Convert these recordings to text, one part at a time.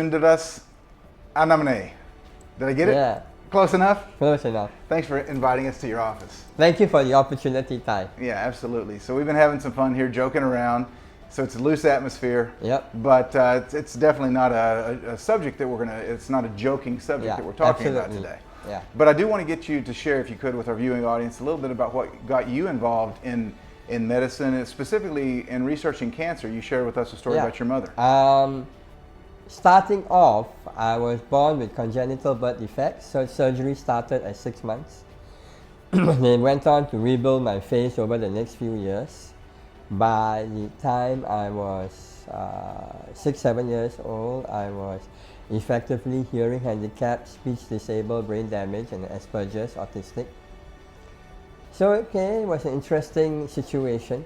Sundardas Anamane. Did I get it? Yeah, Close enough? close enough. Thanks for inviting us to your office. Thank you for the opportunity, Ty. Yeah, absolutely. So we've been having some fun here, joking around. So it's a loose atmosphere. Yep. But it's definitely not a subject that it's not a joking subject Yeah, that we're talking about absolutely. today. Yeah. But I do want to get you to share, if you could, with our viewing audience a little bit about what got you involved in medicine, and specifically in researching cancer. You shared with us a story Yeah. about your mother. Starting off, I was born with congenital birth defects, so surgery started at 6 months. They went on to rebuild my face over the next few years. By the time I was 6-7 years old, I was effectively hearing handicapped, speech disabled, brain damaged, and Asperger's, autistic. So okay, it was an interesting situation.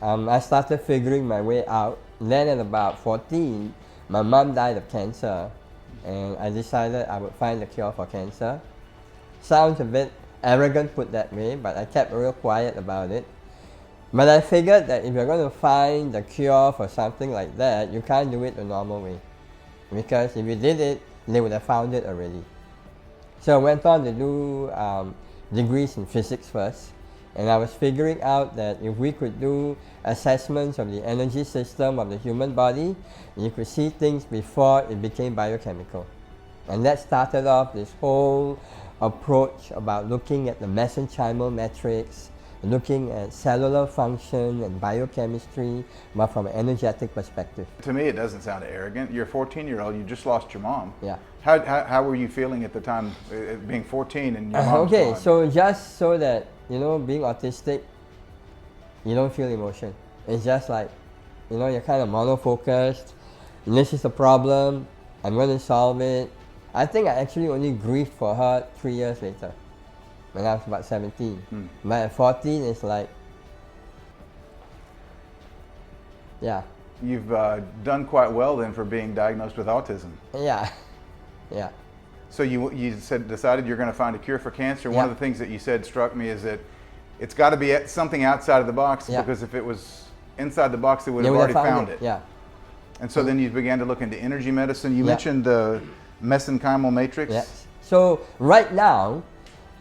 I started figuring my way out. Then at about 14, my mom died of cancer, and I decided I would find a cure for cancer. Sounds a bit arrogant put that way, but I kept real quiet about it. But I figured that if you're going to find the cure for something like that, you can't do it the normal way. Because if you did it, they would have found it already. So I went on to do degrees in physics first, and I was figuring out that if we could do assessments of the energy system of the human body, you could see things before it became biochemical. And that started off this whole approach about looking at the mesenchymal matrix, looking at cellular function and biochemistry, but from an energetic perspective. To me, it doesn't sound arrogant. You're a 14-year-old. You just lost your mom. Yeah. How were you feeling at the time, being 14 and your mom's Okay, gone? so just so that, being autistic, you don't feel emotion. It's just like, you're kind of monofocused. This is the problem. I'm going to solve it. I think I actually only grieved for her 3 years later, when I was about 17. But at 14, it's like, yeah. You've done quite well then for being diagnosed with autism. Yeah, yeah. So you decided you're going to find a cure for cancer. One Yeah. of the things that you said struck me is that it's got to be something outside of the box, Yeah. because if it was inside the box, they would They have would already have found it. Yeah. And so then you began to look into energy medicine. You Yeah. mentioned the mesenchymal matrix. Yes. So right now,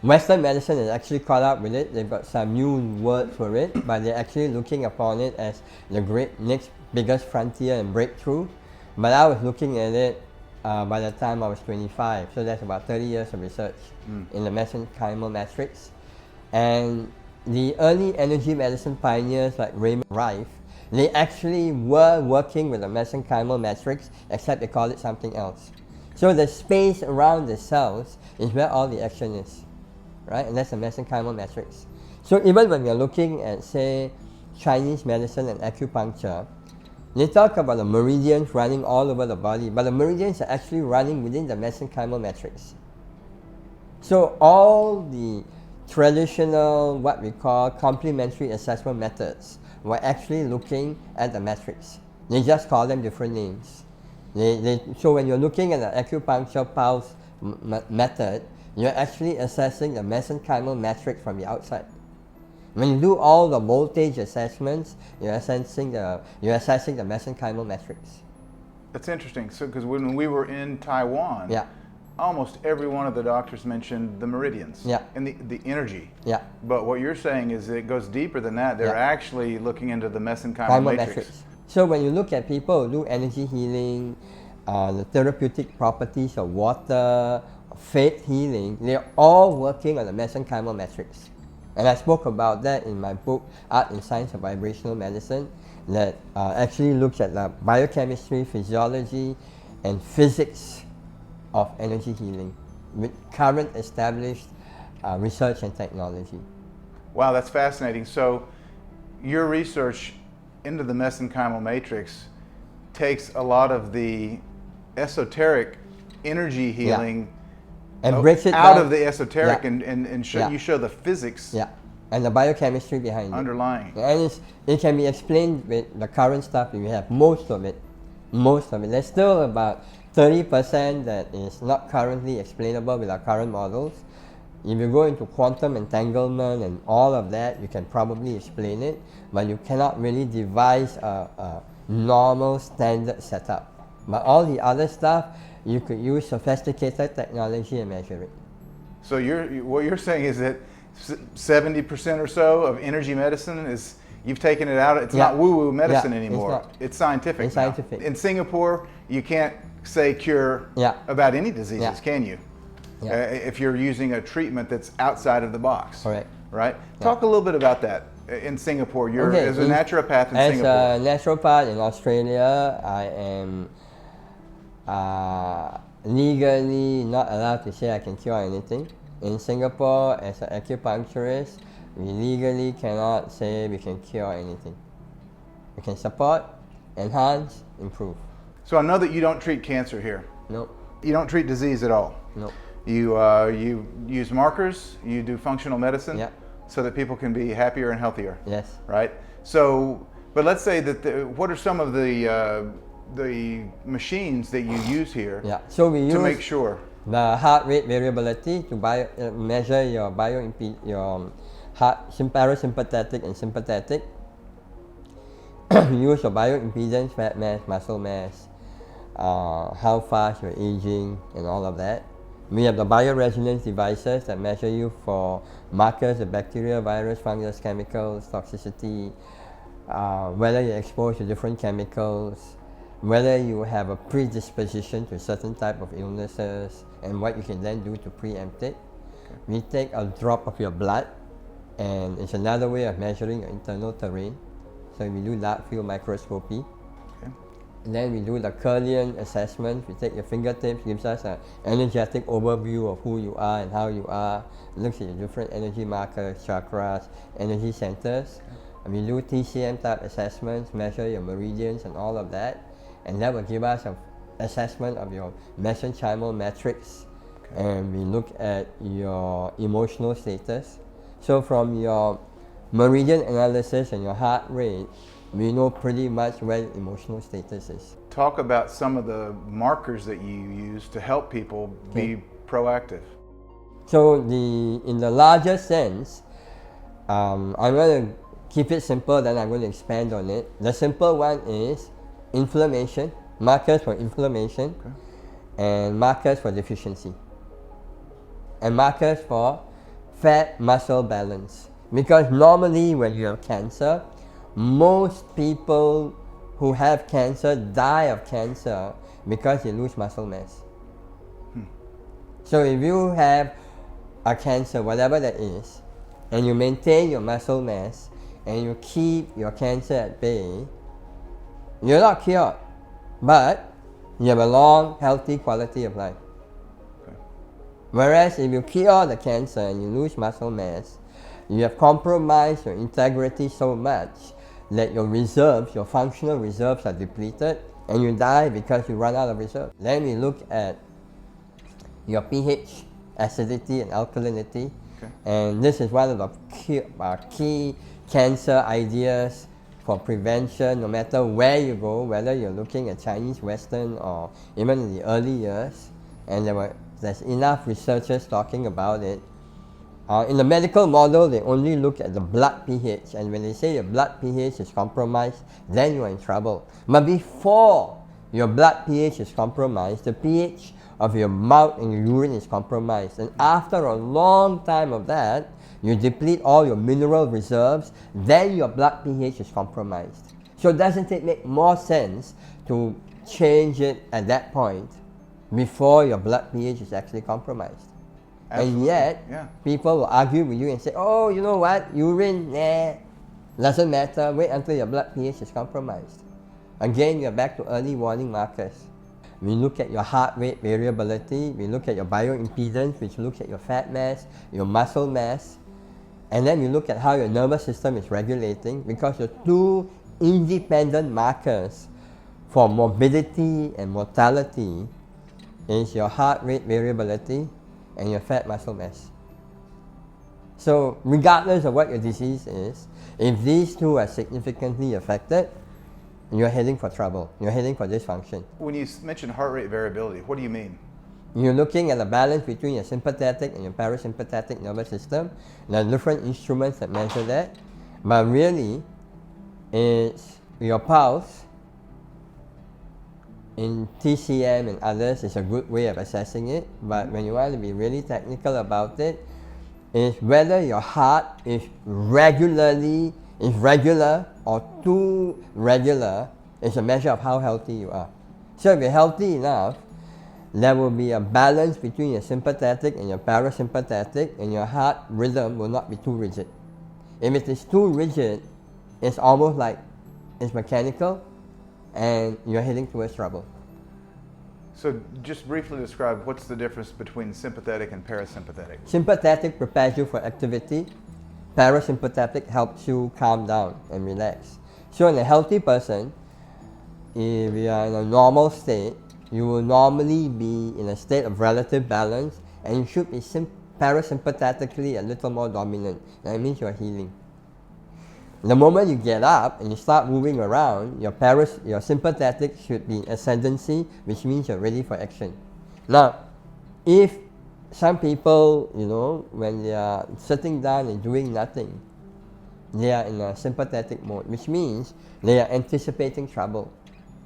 Western medicine has actually caught up with it. They've got some new word for it, but they're actually looking upon it as the next biggest frontier and breakthrough. But I was looking at it by the time I was 25, so that's about 30 years of research in the mesenchymal matrix. And the early energy medicine pioneers like Raymond Rife, they actually were working with the mesenchymal matrix, except they call it something else. So the space around the cells is where all the action is, right? And that's the mesenchymal matrix. So even when you're looking at, say, Chinese medicine and acupuncture, they talk about the meridians running all over the body, but the meridians are actually running within the mesenchymal matrix. So all the traditional, what we call complementary assessment methods, were actually looking at the matrix. They just call them different names. So when you're looking at the acupuncture pulse method, you're actually assessing the mesenchymal matrix from the outside. When you do all the voltage assessments, you're assessing the mesenchymal matrix. That's interesting. So because when we were in Taiwan, Yeah. almost every one of the doctors mentioned the meridians Yeah. and the energy. Yeah. But what you're saying is it goes deeper than that. They're Yeah. actually looking into the mesenchymal Primal matrix. matrix. So when you look at people who do energy healing, the therapeutic properties of water, faith healing, they're all working on the mesenchymal matrix. And I spoke about that in my book, Art and Science of Vibrational Medicine, that actually looks at the biochemistry, physiology, and physics of energy healing with current established research and technology. Wow, that's fascinating. So your research into the mesenchymal matrix takes a lot of the esoteric energy healing And breaks it out down. of the esoteric, Yeah. and show, Yeah. you show the physics Yeah, and the biochemistry behind it. underlying. And it can be explained with the current stuff that we have, most of it. There's still about 30% that is not currently explainable with our current models. If you go into quantum entanglement and all of that, you can probably explain it, but you cannot really devise a normal standard setup. But all the other stuff, you could use sophisticated technology and measure it. So what you're saying is that 70% or so of energy medicine is, you've taken it out. It's not woo-woo medicine anymore. It's scientific. It's scientific. In Singapore, you can't say cure about any diseases, can you? If you're using a treatment that's outside of the box. Correct. Right? Talk a little bit about that. In Singapore, you're as a naturopath in Singapore. As a naturopath in Australia, I am legally not allowed to say I can cure anything. In Singapore, as an acupuncturist, we legally cannot say we can cure anything. We can support, enhance, improve. So I know that you don't treat cancer here. No. You don't treat disease at all. No. You use markers, you do functional medicine, so that people can be happier and healthier. Yes. Right? So, but let's say that, what are some of the machines that you use here so we use to make sure? The heart rate variability to measure your heart parasympathetic and sympathetic. We use your bioimpedance, fat mass, muscle mass, how fast you're aging, and all of that. We have the bioresonance devices that measure you for markers of bacteria, virus, fungus, chemicals, toxicity, whether you're exposed to different chemicals, whether you have a predisposition to certain type of illnesses, and what you can then do to preempt it. We take a drop of your blood, and it's another way of measuring your internal terrain. So we do dark field microscopy. And then we do the Curlian assessment. We take your fingertips, gives us an energetic overview of who you are and how you are. It looks at your different energy markers, chakras, energy centers. And we do TCM type assessments, measure your meridians and all of that. And that will give us an assessment of your mesenchymal matrix. And we look at your emotional status. So from your meridian analysis and your heart rate, we know pretty much where your emotional status is. Talk about some of the markers that you use to help people be proactive. So in the larger sense, I'm going to keep it simple, then I'm going to expand on it. The simple one is inflammation, markers for inflammation, and markers for deficiency, and markers for fat muscle balance. Because normally when you have cancer, most people who have cancer die of cancer because they lose muscle mass. So if you have a cancer, whatever that is, and you maintain your muscle mass and you keep your cancer at bay, you're not cured, but you have a long, healthy quality of life. Whereas if you cure the cancer and you lose muscle mass, you have compromised your integrity so much that your reserves, your functional reserves are depleted, and you die because you run out of reserves. Then we look at your pH, acidity and alkalinity, and this is one of the key cancer ideas for prevention, no matter where you go, whether you're looking at Chinese, Western, or even in the early years, and there's enough researchers talking about it. In the medical model, they only look at the blood pH, and when they say your blood pH is compromised, then you're in trouble. But before your blood pH is compromised, the pH of your mouth and your urine is compromised. And after a long time of that, you deplete all your mineral reserves, then your blood pH is compromised. So doesn't it make more sense to change it at that point before your blood pH is actually compromised? Absolutely. And yet, people will argue with you and say, oh, you know what, urine, doesn't matter, wait until your blood pH is compromised. Again, you're back to early warning markers. We look at your heart rate variability, we look at your bioimpedance, which looks at your fat mass, your muscle mass, and then we look at how your nervous system is regulating, because the two independent markers for morbidity and mortality is your heart rate variability and your fat muscle mass. So regardless of what your disease is, if these two are significantly affected, you're heading for trouble, you're heading for dysfunction. When you mention heart rate variability, what do you mean? You're looking at the balance between your sympathetic and your parasympathetic nervous system. There are different instruments that measure that, but really it's your pulse, in TCM and others is a good way of assessing it, but when you want to be really technical about it, is whether your heart is regular or too regular is a measure of how healthy you are. So if you're healthy enough, there will be a balance between your sympathetic and your parasympathetic, and your heart rhythm will not be too rigid. If it is too rigid, it's almost like it's mechanical and you're heading towards trouble. So just briefly describe what's the difference between sympathetic and parasympathetic. Sympathetic prepares you for activity. Parasympathetic helps you calm down and relax. So in a healthy person, if you are in a normal state, you will normally be in a state of relative balance, and you should be parasympathetically a little more dominant. That means you're healing. The moment you get up and you start moving around, your sympathetic should be in ascendancy, which means you're ready for action. Now, if some people, when they are sitting down and doing nothing, they are in a sympathetic mode, which means they are anticipating trouble,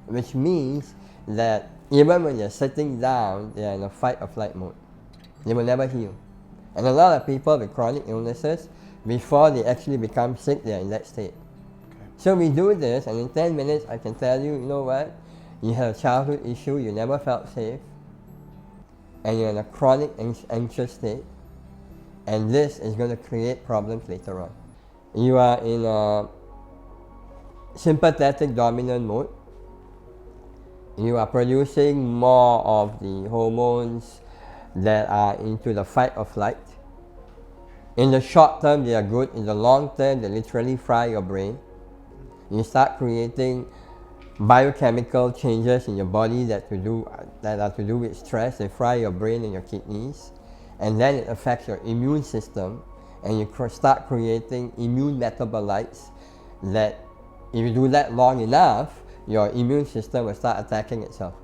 which means that even when you're sitting down, they are in a fight or flight mode. They will never heal. And a lot of people with chronic illnesses, before they actually become sick, they are in that state. Okay. So we do this, and in 10 minutes, I can tell you, you know what? You have a childhood issue, you never felt safe, and you're in a chronic anxious state, and this is going to create problems later on. You are in a sympathetic dominant mode. You are producing more of the hormones that are into the fight or flight. In the short term, they are good. In the long term, they literally fry your brain. You start creating biochemical changes in your body that are to do with stress. They fry your brain and your kidneys, and then it affects your immune system, and you start creating immune metabolites that, if you do that long enough, your immune system will start attacking itself.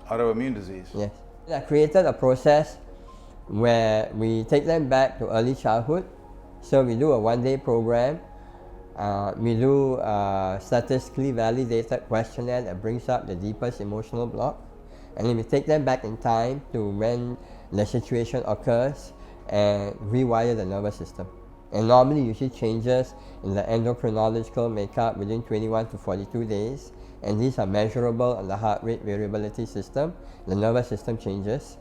Autoimmune disease. Yes. I created a process where we take them back to early childhood. So we do a one-day program. We do a statistically validated questionnaire that brings up the deepest emotional block. And then we take them back in time to when the situation occurs and rewire the nervous system. And normally you see changes in the endocrinological makeup within 21 to 42 days. And these are measurable on the heart rate variability system. The nervous system changes.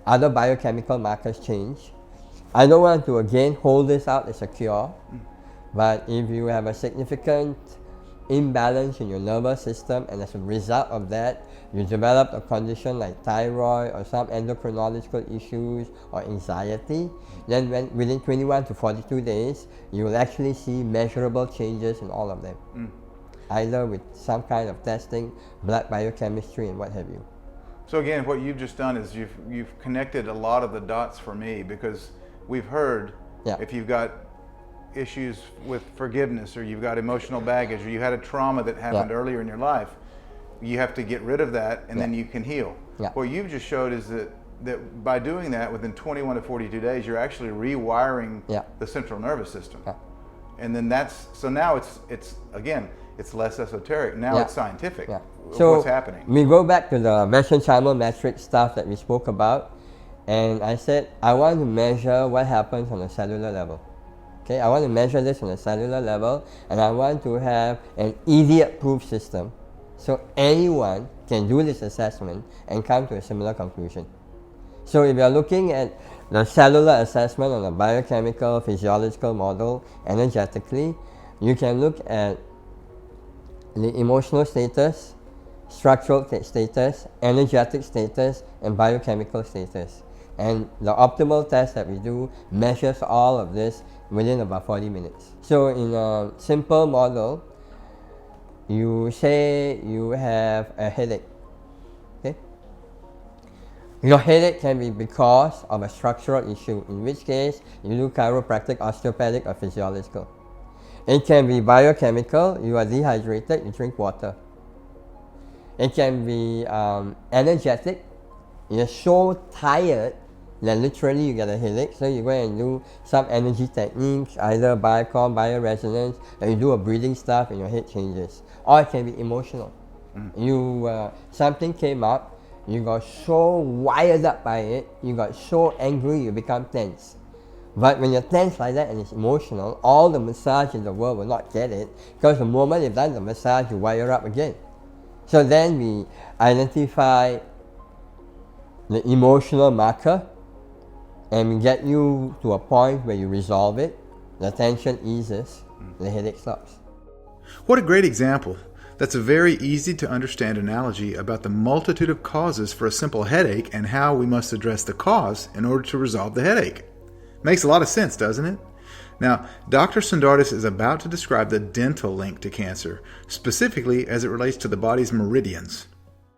Other biochemical markers change. I don't want to again hold this out as a cure, but if you have a significant imbalance in your nervous system, and as a result of that, you develop a condition like thyroid or some endocrinological issues or anxiety, then within 21 to 42 days, you will actually see measurable changes in all of them. Either with some kind of testing, blood biochemistry, and what have you. So again, what you've just done is you've connected a lot of the dots for me, because we've heard if you've got issues with forgiveness, or you've got emotional baggage, or you had a trauma that happened earlier in your life, you have to get rid of that, and then you can heal. What you've just showed is that by doing that, within 21 to 42 days, you're actually rewiring the central nervous system. And then so now it's again, it's less esoteric. Now it's scientific. So what's happening? We go back to the mesenchymal matrix stuff that we spoke about, and I said I want to measure what happens on a cellular level. Okay, I want to measure this on a cellular level, and I want to have an idiot-proof system, so anyone can do this assessment and come to a similar conclusion. So if you are looking at the cellular assessment on a biochemical, physiological model, energetically, you can look at the emotional status, structural status, energetic status, and biochemical status. And the optimal test that we do measures all of this within about 40 minutes. So in a simple model, you say you have a headache. Okay? Your headache can be because of a structural issue, in which case you do chiropractic, osteopathic, or physiological. It can be biochemical, you are dehydrated, you drink water. It can be energetic, you're so tired that literally you get a headache, so you go and do some energy techniques, either biocom, bioresonance, and you do a breathing stuff and your head changes. Or it can be emotional. You something came up, you got so wired up by it, you got so angry, you become tense. But when you're tense like that and it's emotional, all the massage in the world will not get it, because the moment you've done the massage, you wire up again. So then we identify the emotional marker, and we get you to a point where you resolve it, the tension eases, the headache stops. What a great example. That's a very easy to understand analogy about the multitude of causes for a simple headache and how we must address the cause in order to resolve the headache. Makes a lot of sense, doesn't it? Now, Dr. Sundardas is about to describe the dental link to cancer, specifically as it relates to the body's meridians.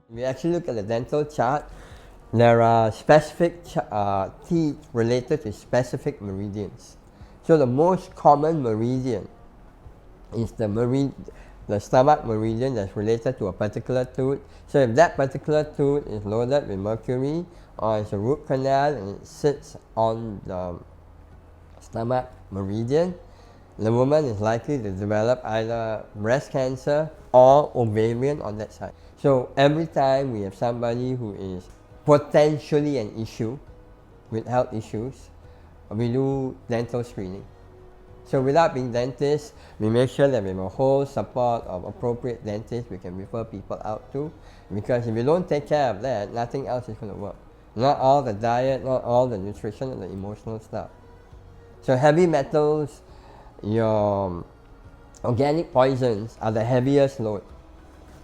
We actually look at the dental chart. There are specific teeth related to specific meridians. So the most common meridian is the stomach meridian that's related to a particular tooth. So if that particular tooth is loaded with mercury, or it's a root canal and it sits on the stomach meridian, the woman is likely to develop either breast cancer or ovarian on that side. So every time we have somebody who is potentially an issue with health issues, we do dental screening. So without being dentists, we make sure that we have a whole support of appropriate dentists we can refer people out to, because if you don't take care of that, nothing else is going to work. Not all the diet, not all the nutrition, and the emotional stuff. So heavy metals, your organic poisons are the heaviest load.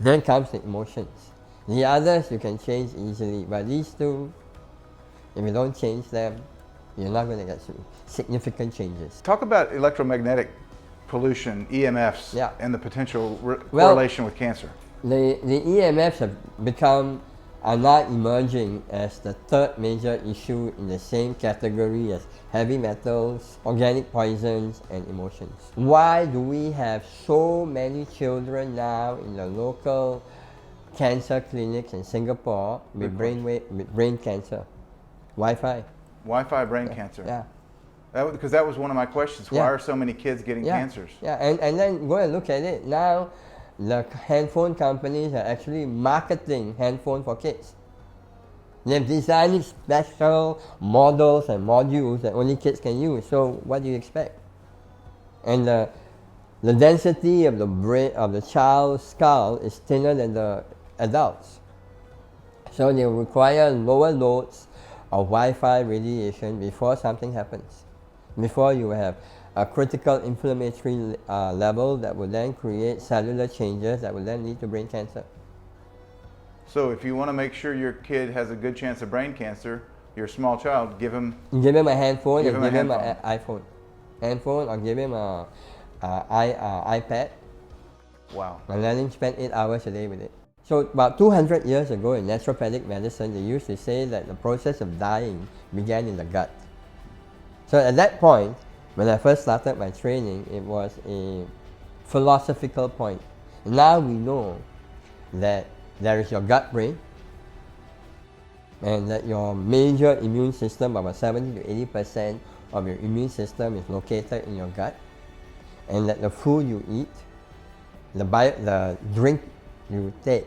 Then comes the emotions. The others you can change easily, but these two, if you don't change them, you're not going to get significant changes. Talk about electromagnetic pollution, EMFs, Yeah. and the potential correlation with cancer. The EMFs are now emerging as the third major issue in the same category as heavy metals, organic poisons, and emotions. Why do we have so many children now in the local cancer clinics in Singapore with brain cancer? Wi-Fi. Wi-Fi brain cancer. Yeah. Because that was one of my questions. Why are so many kids getting cancers? Yeah, and then go and look at it. Now, the handphone companies are actually marketing handphone for kids. They've designed special models and modules that only kids can use. So what do you expect? And the density of the brain of the child's skull is thinner than the adults. So they require lower loads of Wi-Fi radiation before something happens. Before you have a critical inflammatory level that will then create cellular changes that will then lead to brain cancer. So if you want to make sure your kid has a good chance of brain cancer, your small child, give him a handphone give and him give him an an iPhone. Handphone, or give him a iPad. Wow. And let him spend 8 hours a day with it. So about 200 years ago in naturopathic medicine, they used to say that the process of dying began in the gut. So at that point, when I first started my training, it was a philosophical point. Now we know that there is your gut brain, and that your major immune system, about 70 to 80% of your immune system is located in your gut, and that the food you eat, the drink you take,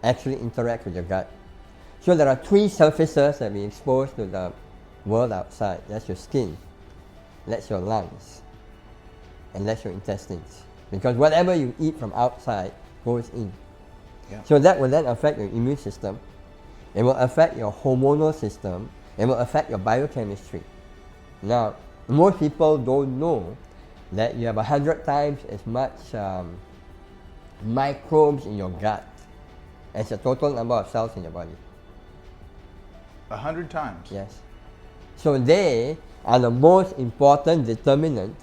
actually interact with your gut. So there are three surfaces that we expose to the world outside. That's your skin, that's your lungs, and that's your intestines. Because whatever you eat from outside goes in. Yeah. So that will then affect your immune system. It will affect your hormonal system. It will affect your biochemistry. Now, most people don't know that you have 100 times as much microbes in your gut as the total number of cells in your body. 100 times? Yes. So they are the most important determinant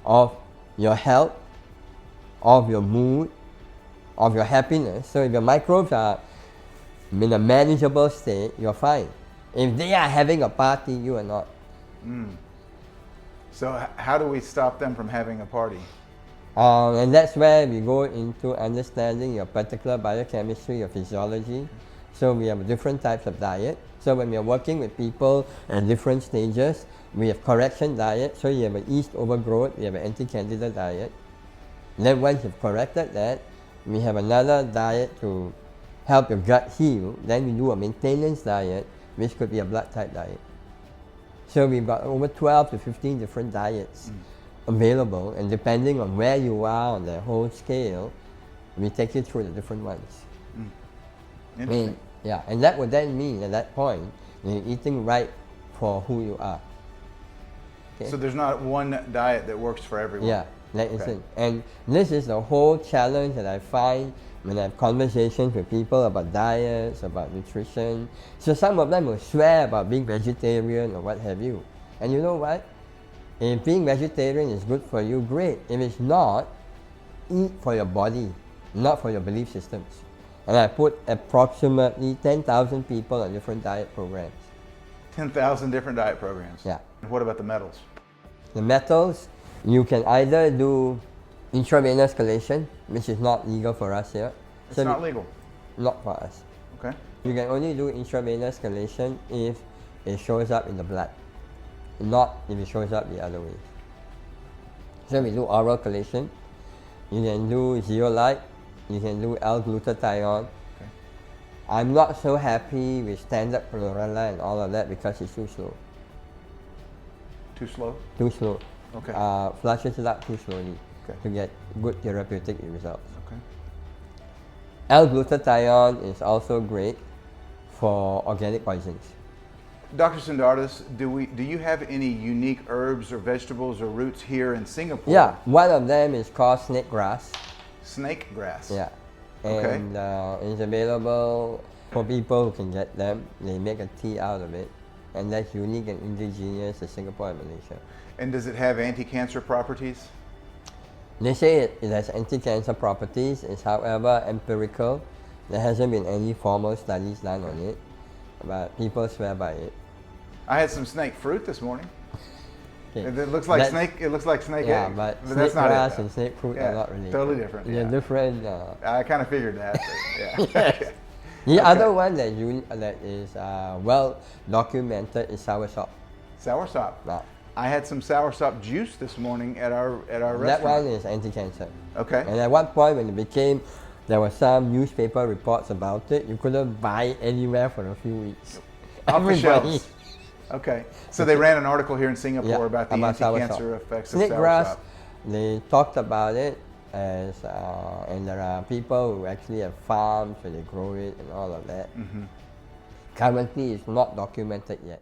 of your health, of your mood, of your happiness. So if your microbes are in a manageable state, you're fine. If they are having a party, you are not. So how do we stop them from having a party? And that's where we go into understanding your particular biochemistry, your physiology. So we have different types of diet. So when we are working with people at different stages, we have correction diet. So you have an yeast overgrowth, we have an anti-candida diet. Then once you've corrected that, We have another diet to help your gut heal. Then we do a maintenance diet, which could be a blood type diet. So we've got over 12 to 15 different diets available, and depending on where you are on the whole scale, we take you through the different ones. Interesting. Yeah, and that would then mean at that point, you're eating right for who you are. Okay? So there's not one diet that works for everyone. Yeah, that isn't. And this is the whole challenge that I find when I have conversations with people about diets, about nutrition. So some of them will swear about being vegetarian or what have you. And you know what? If being vegetarian is good for you, great. If it's not, eat for your body, not for your belief systems. And I put approximately 10,000 people on different diet programs. 10,000 different diet programs. Yeah. And what about the metals? The metals, you can either do intravenous chelation, which is not legal for us here. It's not legal. Not for us. Okay. You can only do intravenous chelation if it shows up in the blood, not if it shows up the other way. So we do oral chelation. You can do zeolite. You can do L-glutathione. Okay. I'm not so happy with standard chlorella and all of that because it's too slow. Too slow? Too slow. Okay. Flushes it up too slowly to get good therapeutic results. Okay. L-glutathione is also great for organic poisons. Dr. Sundardas, do you have any unique herbs or vegetables or roots here in Singapore? Yeah, one of them is called snake grass. Snake grass. Yeah. Okay. And it's available for people who can get them. They make a tea out of it. And that's unique and indigenous to Singapore and Malaysia. And does it have anti-cancer properties? They say it has anti-cancer properties. It's however empirical. There hasn't been any formal studies done on it, but people swear by it. I had some snake fruit this morning. Okay. It looks like snake. It looks like snake yeah, egg. but snake that's not grass it. and snake fruit Yeah, are not related. totally different. They're Yeah. different. I kind of figured that. But yeah. The other one that is well documented is soursop. Soursop. Now, I had some soursop juice this morning at our that restaurant. one is anti-cancer. Okay. And at one point when it became, there were some newspaper reports about it. You couldn't buy it anywhere for a few weeks. Off the Everybody- shelves. Okay. So they ran an article here in Singapore Yeah, about the about anti-cancer soursop. effects of Snake soursop. grass, they talked about it as, and there are people who actually have farms where they grow it and all of that. Currently, it's not documented yet.